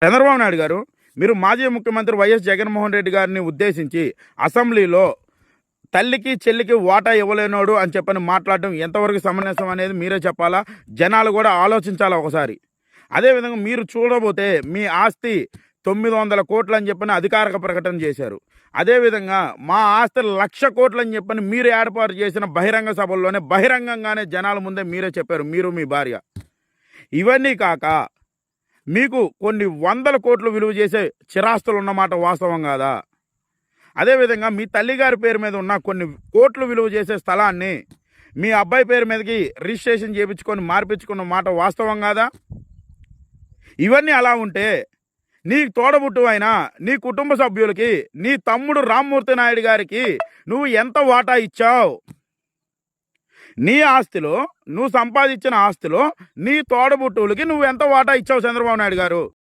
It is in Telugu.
చంద్రబాబు నాయుడు గారు, మీరు మాజీ ముఖ్యమంత్రి వైఎస్ జగన్మోహన్ రెడ్డి గారిని ఉద్దేశించి అసెంబ్లీలో తల్లికి చెల్లికి వాటా ఇవ్వలేనోడు అని చెప్పని మాట్లాడడం ఎంతవరకు సమంజసం అనేది మీరే చెప్పాలా, జనాలు కూడా ఆలోచించాలా ఒకసారి. అదేవిధంగా మీరు చూడబోతే మీ ఆస్తి 900 కోట్లు అని చెప్పని అధికారిక ప్రకటన చేశారు. అదేవిధంగా మా ఆస్తి 1,00,000 కోట్లు అని చెప్పని మీరు ఏర్పాటు చేసిన బహిరంగ సభల్లోనే బహిరంగంగానే జనాల ముందే మీరే చెప్పారు, మీరు మీ భార్య. ఇవన్నీ కాక మీకు కొన్ని 100 కోట్లు విలువ చేసే చిరాస్తులు ఉన్నమాట వాస్తవం కాదా? అదేవిధంగా మీ తల్లిగారి పేరు మీద ఉన్న కొన్ని కోట్లు విలువ చేసే స్థలాన్ని మీ అబ్బాయి పేరు మీదకి రిజిస్ట్రేషన్ చేయించుకొని మార్పించుకున్న మాట వాస్తవం కాదా? ఇవన్నీ అలా ఉంటే నీ తోడబుట్టు అయినా నీ కుటుంబ సభ్యులకి నీ తమ్ముడు రామ్మూర్తి నాయుడు గారికి నువ్వు ఎంత వాటా ఇచ్చావు? నీ ఆస్తిలో, నువ్వు సంపాదించిన ఆస్తిలో నీ తోడబుట్టువులకి నువ్వు ఎంత వాటా ఇచ్చావు చంద్రబాబు నాయుడు గారు?